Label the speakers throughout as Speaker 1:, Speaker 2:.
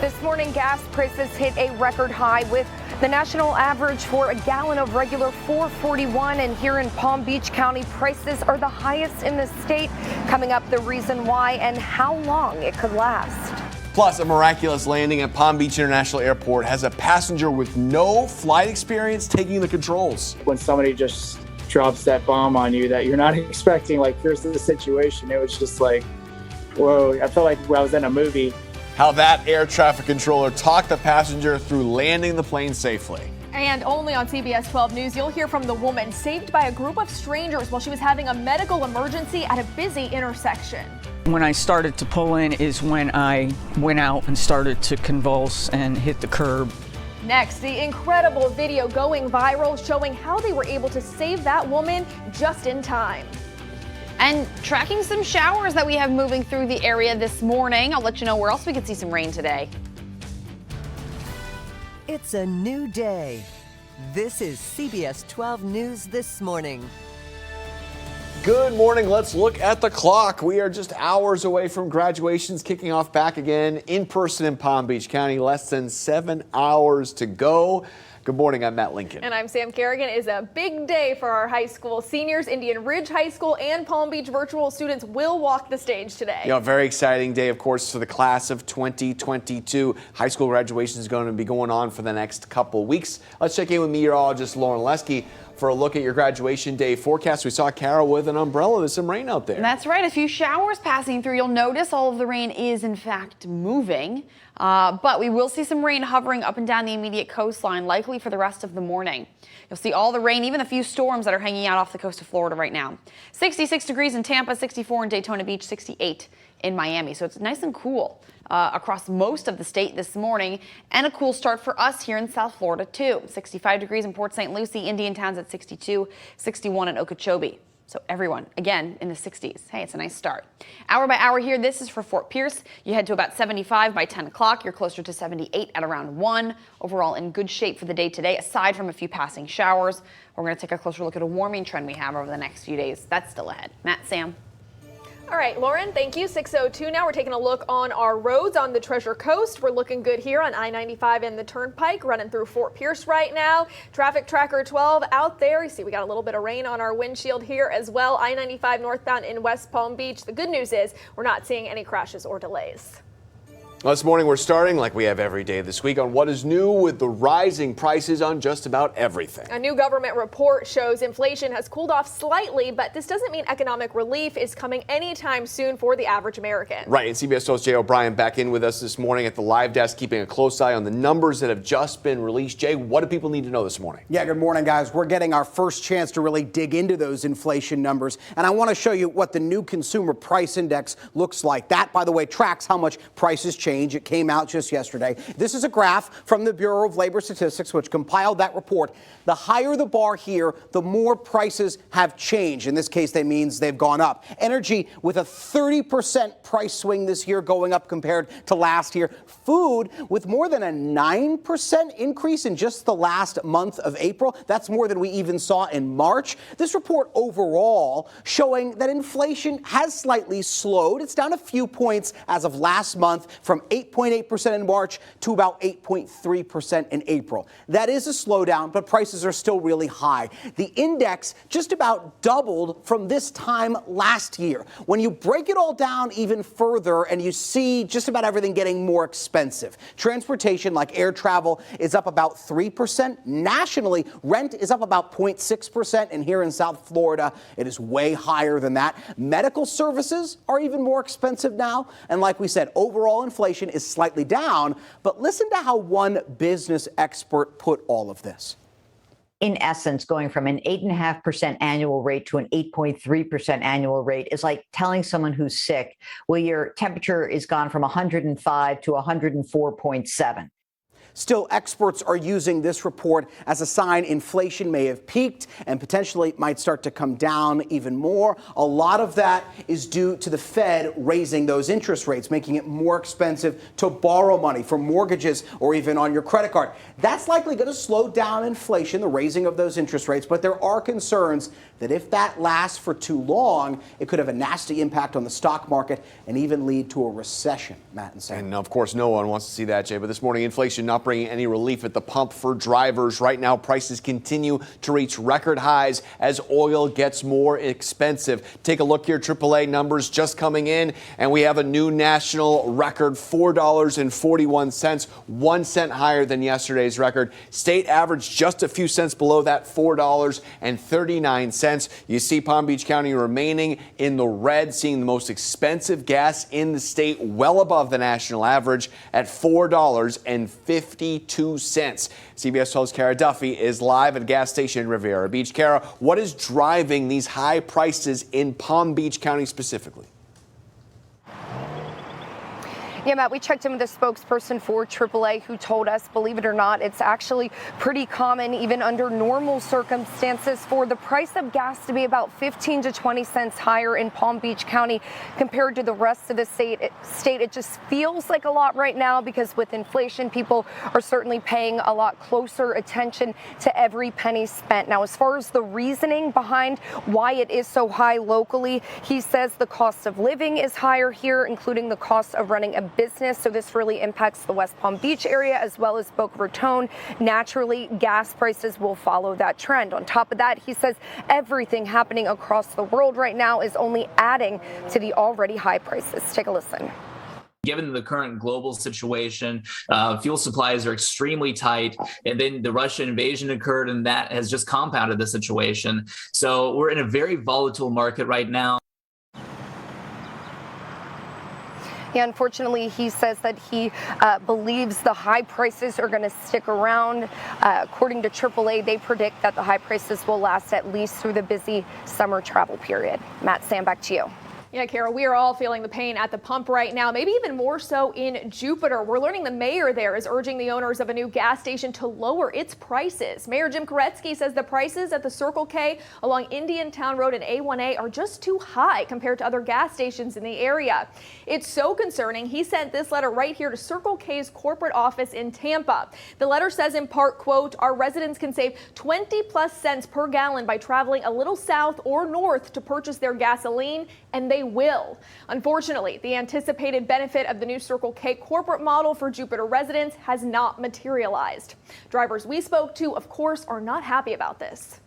Speaker 1: This morning, gas prices hit a record high with the national average for a gallon of regular $4.41. And here in Palm Beach County, prices are the highest in the state. Coming up, the reason why and how long it could last.
Speaker 2: Plus, a miraculous landing at Palm Beach International Airport has a passenger with no flight experience taking the controls.
Speaker 3: When somebody just drops that bomb on you that you're not expecting, like here's the situation, it was just like, whoa, I felt like I was in a movie.
Speaker 2: How that air traffic controller talked the passenger through landing the plane safely.
Speaker 4: And only on CBS 12 News, you'll hear from the woman saved by a group of strangers while she was having a medical emergency at a busy intersection.
Speaker 5: When I started to pull in is when I went out and started to convulse and hit the curb.
Speaker 4: Next, the incredible video going viral showing how they were able to save that woman just in time.
Speaker 6: And tracking some showers that we have moving through the area this morning. I'll let you know where else we could see some rain today.
Speaker 7: It's a new day. This is CBS 12 News This Morning.
Speaker 2: Good morning. Let's look at the clock. We are just hours away from graduations kicking off back again in person in Palm Beach County. Less than 7 hours to go. Good morning. I'm Matt Lincoln.
Speaker 4: And I'm Sam Kerrigan. It is a big day for our high school seniors. Indian Ridge High School and Palm Beach virtual students will walk the stage today.
Speaker 2: You know, a very exciting day, of course, for the class of 2022. High school graduation is going to be going on for the next couple weeks. Let's check in with meteorologist Lauren Lesky for a look at your graduation day forecast. We saw Carol with an umbrella. There's some rain out there.
Speaker 6: That's right. A few showers passing through. You'll notice all of the rain is, in fact, moving. But we will see some rain hovering up and down the immediate coastline, likely for the rest of the morning. You'll see all the rain, even a few storms that are hanging out off the coast of Florida right now. 66 degrees in Tampa, 64 in Daytona Beach, 68 in Miami. So it's nice and cool across most of the state this morning, and a cool start for us here in South Florida too. 65 degrees in Port St. Lucie, Indian Towns at 62, 61 in Okeechobee. So everyone, again, in the 60s. Hey, it's a nice start. Hour by hour here, this is for Fort Pierce. You head to about 75 by 10 o'clock. You're closer to 78 at around 1. Overall, in good shape for the day today, aside from a few passing showers. We're going to take a closer look at a warming trend we have over the next few days. That's still ahead. Matt, Sam.
Speaker 4: All right, Lauren, thank you. 6:02 now. We're taking a look on our roads on the Treasure Coast. We're looking good here on I-95 and the Turnpike, running through Fort Pierce right now. Traffic Tracker 12 out there. You see we got a little bit of rain on our windshield here as well. I-95 northbound in West Palm Beach. The good news is we're not seeing any crashes or delays.
Speaker 2: Well, this morning we're starting, like we have every day this week, on what is new with the rising prices on just about everything.
Speaker 4: A new government report shows inflation has cooled off slightly, but this doesn't mean economic relief is coming anytime soon for the average American.
Speaker 2: Right, and CBS 12's Jay O'Brien back in with us this morning at the live desk, keeping a close eye on the numbers that have just been released. Jay, what do people need to know this morning?
Speaker 8: Yeah, good morning, guys. We're getting our first chance to really dig into those inflation numbers, and I want to show you what the new Consumer Price Index looks like. That, by the way, tracks how much prices change. It came out just yesterday. This is a graph from the Bureau of Labor Statistics, which compiled that report. The higher the bar here, the more prices have changed. In this case, that means they've gone up. Energy with a 30% price swing this year, going up compared to last year. Food with more than a 9% increase in just the last month of April. That's more than we even saw in March. This report overall showing that inflation has slightly slowed. It's down a few points as of last month, from 8.8% in March to about 8.3% in April. That is a slowdown, but prices are still really high. The index just about doubled from this time last year. When you break it all down even further and you see just about everything getting more expensive. Transportation, like air travel, is up about 3%. Nationally, rent is up about 0.6%. And here in South Florida, it is way higher than that. Medical services are even more expensive now. And like we said, overall inflation is slightly down. But listen to how one business expert put all of this.
Speaker 9: In essence, going from an 8.5% annual rate to an 8.3% annual rate is like telling someone who's sick, well, your temperature is gone from 105 to 104.7.
Speaker 8: Still, experts are using this report as a sign inflation may have peaked and potentially might start to come down even more. A lot of that is due to the Fed raising those interest rates, making it more expensive to borrow money for mortgages or even on your credit card. That's likely going to slow down inflation, the raising of those interest rates, but there are concerns that if that lasts for too long, it could have a nasty impact on the stock market and even lead to a recession, Matt and Sam.
Speaker 2: And of course, no one wants to see that, Jay. But this morning, inflation not bringing any relief at the pump for drivers. Right now, prices continue to reach record highs as oil gets more expensive. Take a look here, AAA numbers just coming in, and we have a new national record, $4.41, 1 cent higher than yesterday's record. State average just a few cents below that, $4.39. You see Palm Beach County remaining in the red, seeing the most expensive gas in the state, well above the national average at $4.52. CBS 12's Kara Duffy is live at a gas station in Riviera Beach. Kara, what is driving these high prices in Palm Beach County specifically?
Speaker 1: Yeah, Matt, we checked in with a spokesperson for AAA who told us, believe it or not, it's actually pretty common, even under normal circumstances, for the price of gas to be about 15 to 20 cents higher in Palm Beach County compared to the rest of the state. It just feels like a lot right now because with inflation, people are certainly paying a lot closer attention to every penny spent. Now, as far as the reasoning behind why it is so high locally, he says the cost of living is higher here, including the cost of running a business. So this really impacts the West Palm Beach area as well as Boca Raton. Naturally, gas prices will follow that trend. On top of that, he says everything happening across the world right now is only adding to the already high prices. Take a listen.
Speaker 10: Given the current global situation, fuel supplies are extremely tight, and then the Russian invasion occurred, and that has just compounded the situation. So we're in a very volatile market right now.
Speaker 1: Yeah, unfortunately, he says that he believes the high prices are going to stick around. According to AAA, they predict that the high prices will last at least through the busy summer travel period. Matt, Sam, back to you.
Speaker 4: Yeah, Carol, we are all feeling the pain at the pump right now, maybe even more so in Jupiter. We're learning the mayor there is urging the owners of a new gas station to lower its prices. Mayor Jim Koretsky says the prices at the Circle K along Indian Town Road and A1A are just too high compared to other gas stations in the area. It's so concerning. He sent this letter right here to Circle K's corporate office in Tampa. The letter says in part, quote, our residents can save 20 plus cents per gallon by traveling a little south or north to purchase their gasoline, and they will. Unfortunately, the anticipated benefit of the new Circle K corporate model for Jupiter residents has not materialized. Drivers we spoke to, of course, are not happy about this.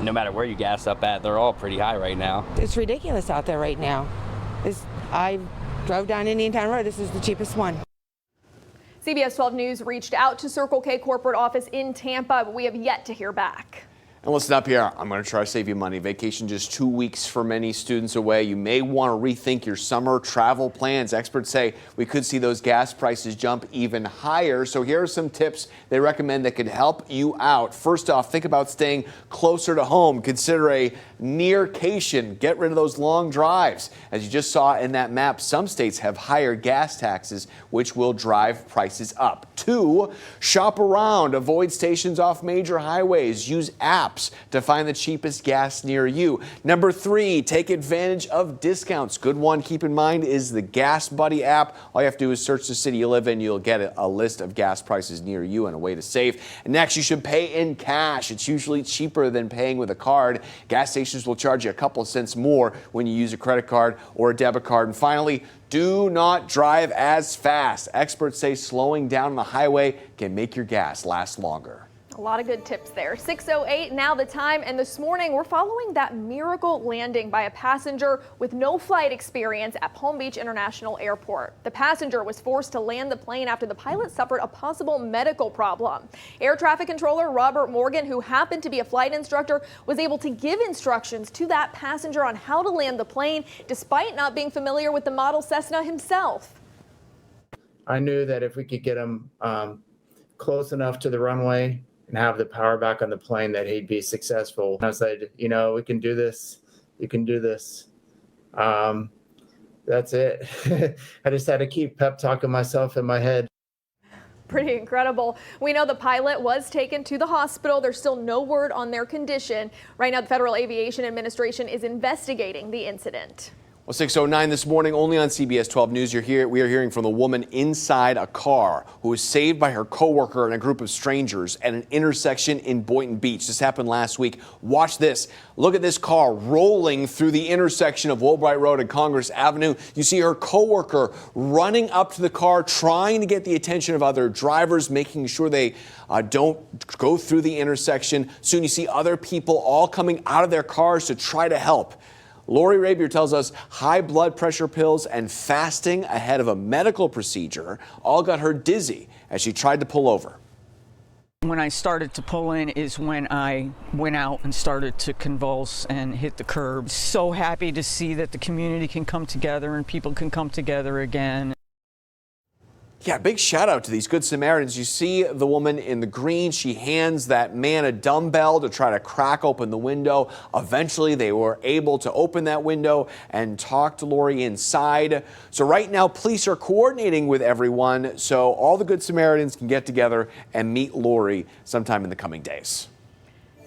Speaker 11: No matter where you gas up at, they're all pretty high right now.
Speaker 12: It's ridiculous out there right now. I drove down Indian Town Road. This is the cheapest one.
Speaker 4: CBS 12 News reached out to Circle K corporate office in Tampa, but we have yet to hear back.
Speaker 2: And listen up here, I'm going to try to save you money. Vacation just 2 weeks for many students away. You may want to rethink your summer travel plans. Experts say we could see those gas prices jump even higher. So here are some tips they recommend that could help you out. First off, think about staying closer to home. Consider a nearcation. Get rid of those long drives. As you just saw in that map, some states have higher gas taxes, which will drive prices up. 2, shop around. Avoid stations off major highways. Use apps to find the cheapest gas near you. Number 3, take advantage of discounts. Good one, keep in mind, is the Gas Buddy app. All you have to do is search the city you live in. You'll get a list of gas prices near you and a way to save. And next, you should pay in cash. It's usually cheaper than paying with a card. Gas stations will charge you a couple of cents more when you use a credit card or a debit card. And finally, do not drive as fast. Experts say slowing down on the highway can make your gas last longer.
Speaker 4: A lot of good tips there. 6:08 now the time, and this morning we're following that miracle landing by a passenger with no flight experience at Palm Beach International Airport. The passenger was forced to land the plane after the pilot suffered a possible medical problem. Air traffic controller Robert Morgan, who happened to be a flight instructor, was able to give instructions to that passenger on how to land the plane despite not being familiar with the model Cessna himself.
Speaker 3: I knew that if we could get him close enough to the runway and have the power back on the plane, that he'd be successful. And I said, you know, we can do this. You can do this. That's it. I just had to keep pep talking myself in my head.
Speaker 4: Pretty incredible. We know the pilot was taken to the hospital. There's still no word on their condition. Right now, the Federal Aviation Administration is investigating the incident.
Speaker 2: Well, 6:09 this morning, only on CBS 12 News. We are hearing from the woman inside a car who was saved by her coworker and a group of strangers at an intersection in Boynton Beach. This happened last week. Watch this. Look at this car rolling through the intersection of Woolbright Road and Congress Avenue. You see her coworker running up to the car, trying to get the attention of other drivers, making sure they don't go through the intersection. Soon you see other people all coming out of their cars to try to help. Lori Rabier tells us high blood pressure pills and fasting ahead of a medical procedure all got her dizzy as she tried to pull over.
Speaker 5: When I started to pull in is when I went out and started to convulse and hit the curb. So happy to see that the community can come together and people can come together again.
Speaker 2: Yeah, big shout out to these Good Samaritans. You see the woman in the green. She hands that man a dumbbell to try to crack open the window. Eventually, they were able to open that window and talk to Lori inside. So right now, police are coordinating with everyone so all the Good Samaritans can get together and meet Lori sometime in the coming days.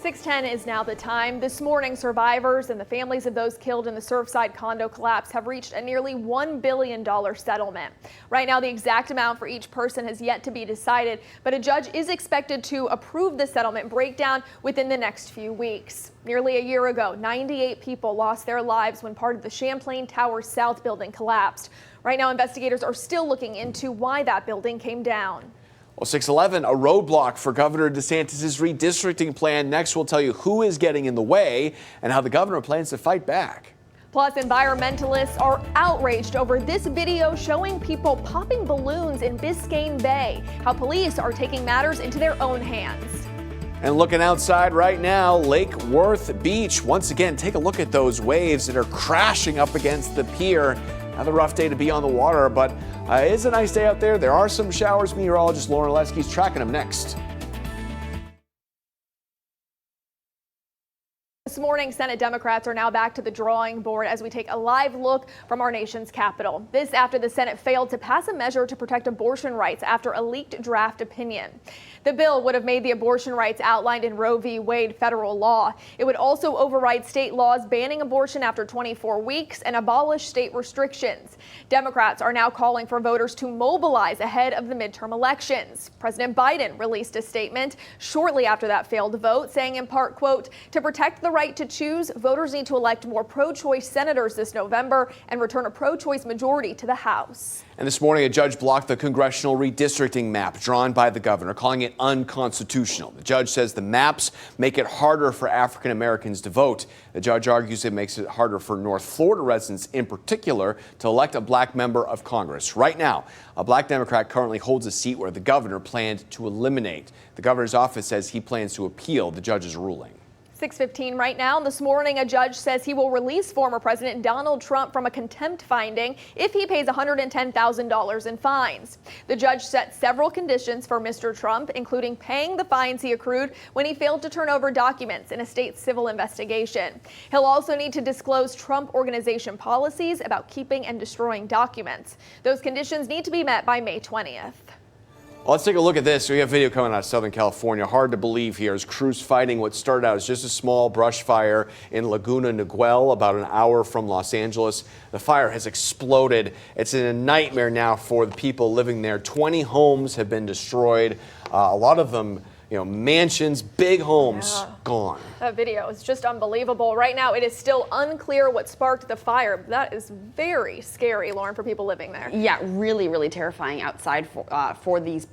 Speaker 4: 6:10 is now the time. This morning, survivors and the families of those killed in the Surfside condo collapse have reached a nearly $1 billion settlement. Right now, the exact amount for each person has yet to be decided, but a judge is expected to approve the settlement breakdown within the next few weeks. Nearly a year ago, 98 people lost their lives when part of the Champlain Towers South building collapsed. Right now, investigators are still looking into why that building came down.
Speaker 2: Well, 6:11, a roadblock for Governor DeSantis' redistricting plan. Next, we'll tell you who is getting in the way and how the governor plans to fight back.
Speaker 4: Plus, environmentalists are outraged over this video showing people popping balloons in Biscayne Bay, how police are taking matters into their own hands.
Speaker 2: And looking outside right now, Lake Worth Beach. Once again, take a look at those waves that are crashing up against the pier. Another rough day to be on the water, but it's a nice day out there. There are some showers. Meteorologist Lauren Lesky's tracking them next.
Speaker 4: This morning, Senate Democrats are now back to the drawing board as we take a live look from our nation's capital. This after the Senate failed to pass a measure to protect abortion rights after a leaked draft opinion. The bill would have made the abortion rights outlined in Roe v. Wade federal law. It would also override state laws banning abortion after 24 weeks and abolish state restrictions. Democrats are now calling for voters to mobilize ahead of the midterm elections. President Biden released a statement shortly after that failed vote, saying in part, quote, "To protect the right to choose, voters need to elect more pro-choice senators this November and return a pro-choice majority to the House."
Speaker 2: And this morning, a judge blocked the Congressional Redistricting Map drawn by the governor, calling it unconstitutional. The judge says the maps make it harder for African Americans to vote. The judge argues it makes it harder for North Florida residents in particular to elect a black member of Congress. Right now, a black Democrat currently holds a seat where the governor planned to eliminate. The governor's office says he plans to appeal the judge's ruling.
Speaker 4: 6:15 right now. This morning, a judge says he will release former President Donald Trump from a contempt finding if he pays $110,000 in fines. The judge set several conditions for Mr. Trump, including paying the fines he accrued when he failed to turn over documents in a state civil investigation. He'll also need to disclose Trump Organization policies about keeping and destroying documents. Those conditions need to be met by May 20th.
Speaker 2: Well, let's take a look at this. We have video coming out of Southern California. Hard to believe here as crews fighting what started out as just a small brush fire in Laguna Niguel, about an hour from Los Angeles. The fire has exploded. It's a nightmare now for the people living there. 20 homes have been destroyed. A lot of them, mansions, big homes, gone.
Speaker 4: That video is just unbelievable. Right now, it is still unclear what sparked the fire. That is very scary, Lauren, for people living there.
Speaker 6: Yeah, really, really terrifying outside for these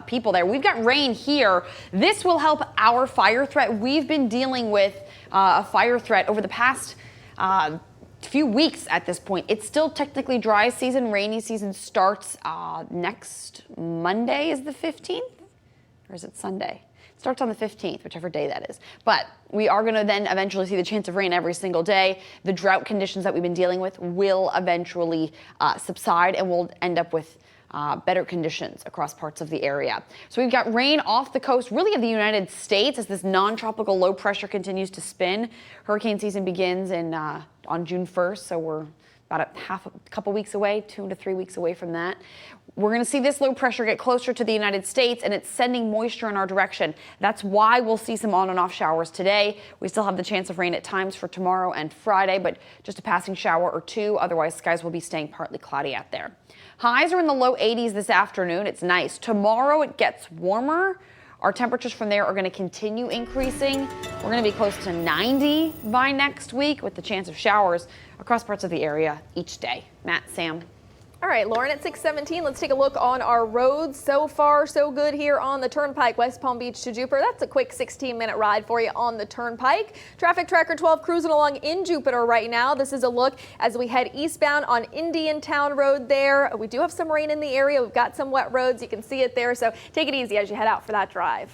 Speaker 6: people there. We've got rain here. This will help our fire threat. We've been dealing with a fire threat over the past few weeks at this point. It's still technically dry season. Rainy season starts next Monday is the 15th? Or is it Sunday? It starts on the 15th, whichever day that is. But we are going to then eventually see the chance of rain every single day. The drought conditions that we've been dealing with will eventually subside, and we'll end up with better conditions across parts of the area. So we've got rain off the coast, really, of the United States as this non-tropical low pressure continues to spin. Hurricane season begins on June 1st, so we're about a couple weeks away, 2 to 3 weeks away from that. We're going to see this low pressure get closer to the United States, and it's sending moisture in our direction. That's why we'll see some on and off showers today. We still have the chance of rain at times for tomorrow and Friday, but just a passing shower or two. Otherwise, skies will be staying partly cloudy out there. Highs are in the low 80s this afternoon. It's nice. Tomorrow it gets warmer. Our temperatures from there are going to continue increasing. We're going to be close to 90 by next week with the chance of showers across parts of the area each day. Matt, Sam.
Speaker 4: All right, Lauren, at 6:17, let's take a look on our roads. So far, so good here on the Turnpike, West Palm Beach to Jupiter. That's a quick 16-minute ride for you on the Turnpike. Traffic Tracker 12 cruising along in Jupiter right now. This is a look as we head eastbound on Indiantown Road there. We do have some rain in the area. We've got some wet roads. You can see it there, so take it easy as you head out for that drive.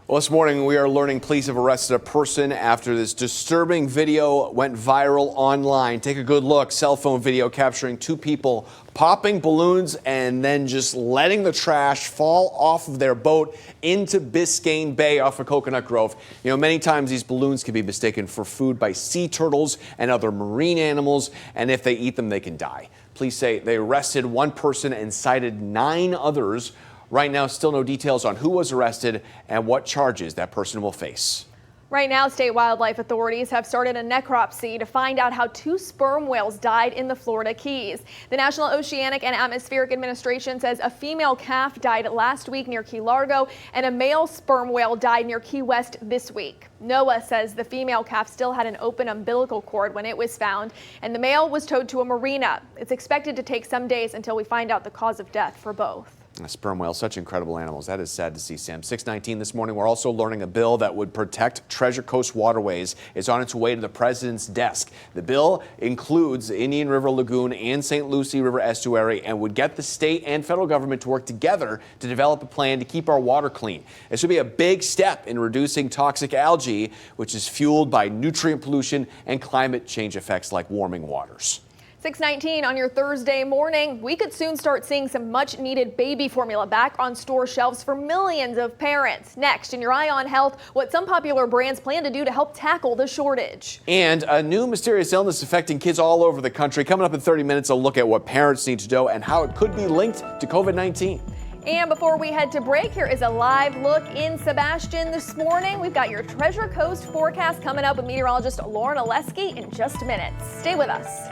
Speaker 2: Well, this morning we are learning police have arrested a person after this disturbing video went viral online. Take a good look. Cell phone video capturing two people popping balloons and then just letting the trash fall off of their boat into Biscayne Bay off of Coconut Grove. You know, many times these balloons can be mistaken for food by sea turtles and other marine animals, and if they eat them, they can die. Police say they arrested one person and cited 9 others. Right now, still no details on who was arrested and what charges that person will face.
Speaker 4: Right now, state wildlife authorities have started a necropsy to find out how 2 sperm whales died in the Florida Keys. The National Oceanic and Atmospheric Administration says a female calf died last week near Key Largo and a male sperm whale died near Key West this week. NOAA says the female calf still had an open umbilical cord when it was found, and the male was towed to a marina. It's expected to take some days until we find out the cause of death for both.
Speaker 2: Sperm whales, such incredible animals. That is sad to see, Sam. 6:19 this morning, we're also learning a bill that would protect Treasure Coast waterways is on its way to the president's desk. The bill includes Indian River Lagoon and St. Lucie River Estuary and would get the state and federal government to work together to develop a plan to keep our water clean. This would be a big step in reducing toxic algae, which is fueled by nutrient pollution and climate change effects like warming waters.
Speaker 4: 6:19 on your Thursday morning. We could soon start seeing some much needed baby formula back on store shelves for millions of parents. Next, in your Eye on Health, what some popular brands plan to do to help tackle the shortage.
Speaker 2: And a new mysterious illness affecting kids all over the country. Coming up in 30 minutes, a look at what parents need to know and how it could be linked to COVID-19.
Speaker 4: And before we head to break, here is a live look in Sebastian this morning. We've got your Treasure Coast forecast coming up with meteorologist Lauren Oleski in just a minute. Stay with us.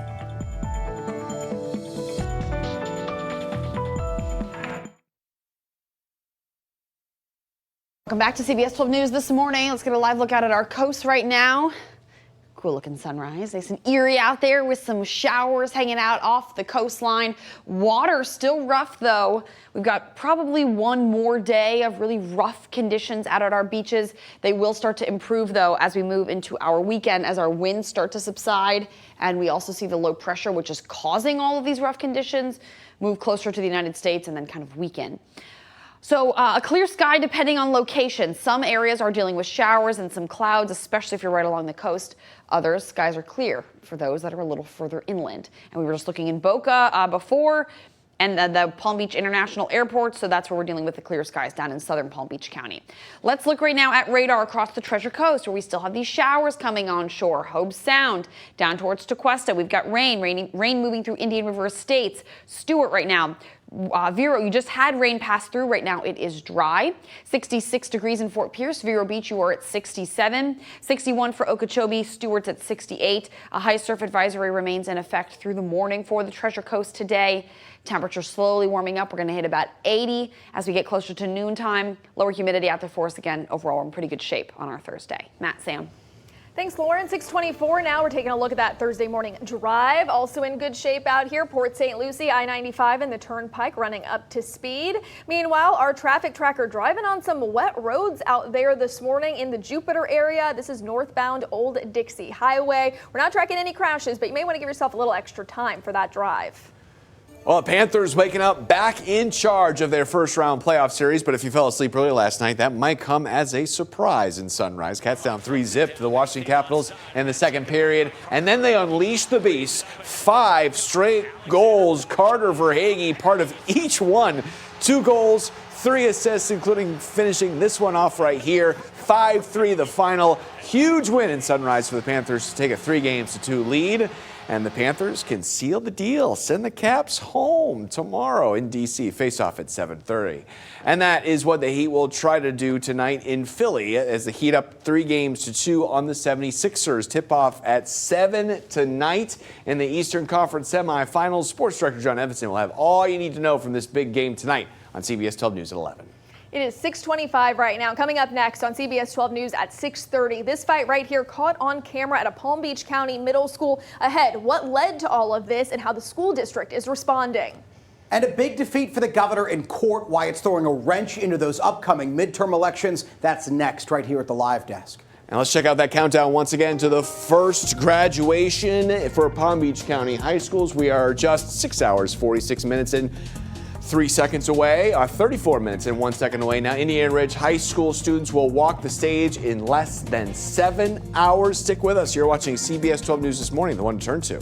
Speaker 6: Welcome back to CBS 12 News this morning. Let's get a live look out at our coast right now. Cool looking sunrise. Nice and eerie out there with some showers hanging out off the coastline. Water still rough though. We've got probably one more day of really rough conditions out at our beaches. They will start to improve though as we move into our weekend, as our winds start to subside. And we also see the low pressure, which is causing all of these rough conditions, move closer to the United States and then kind of weaken. So a clear sky depending on location. Some areas are dealing with showers and some clouds, especially if you're right along the coast. Others, skies are clear for those that are a little further inland. And we were just looking in Boca before and the Palm Beach International Airport. So that's where we're dealing with the clear skies down in southern Palm Beach County. Let's look right now at radar across the Treasure Coast where we still have these showers coming on shore. Hobe Sound down towards Tequesta. We've got rain moving through Indian River Estates. Stewart right now. Vero, you just had rain pass through. Right now it is dry. 66 degrees in Fort Pierce. Vero Beach, you are at 67. 61 for Okeechobee. Stewart's at 68. A high surf advisory remains in effect through the morning for the Treasure Coast today. Temperature slowly warming up. We're going to hit about 80 as we get closer to noontime. Lower humidity out there for us again. Overall, we're in pretty good shape on our Thursday. Matt, Sam.
Speaker 4: Thanks, Lauren. 6:24 now. We're taking a look at that Thursday morning drive. Also in good shape out here. Port St. Lucie, I-95 and the Turnpike running up to speed. Meanwhile, our traffic tracker driving on some wet roads out there this morning in the Jupiter area. This is northbound Old Dixie Highway. We're not tracking any crashes, but you may want to give yourself a little extra time for that drive.
Speaker 2: Well, the Panthers waking up back in charge of their first round playoff series, but if you fell asleep early last night, that might come as a surprise in Sunrise. Cats down 3-0 to the Washington Capitals in the second period, and then they unleashed the beast. 5 straight goals. Carter Verhaeghe, part of each one. 2 goals, 3 assists, including finishing this one off right here. 5-3 the final. Huge win in Sunrise for the Panthers to take a 3-2 lead. And the Panthers can seal the deal, send the Caps home tomorrow in D.C. Face-off at 7:30. And that is what the Heat will try to do tonight in Philly as the Heat up 3-2 on the 76ers. Tip-off at 7 tonight in the Eastern Conference semifinals. Sports Director John Evanson will have all you need to know from this big game tonight on CBS 12 News at 11.
Speaker 4: It is 6:25 right now. Coming up next on CBS 12 News at 6:30. This fight right here caught on camera at a Palm Beach County middle school. Ahead, what led to all of this and how the school district is responding.
Speaker 8: And a big defeat for the governor in court, why it's throwing a wrench into those upcoming midterm elections. That's next right here at the Live Desk.
Speaker 2: And let's check out that countdown once again to the first graduation for Palm Beach County high schools. We are just 6 hours, 46 minutes and 3 seconds away, 34 minutes and 1 second away. Now, Indian Ridge High School students will walk the stage in less than 7 hours. Stick with us. You're watching CBS 12 News This Morning, the one to turn to.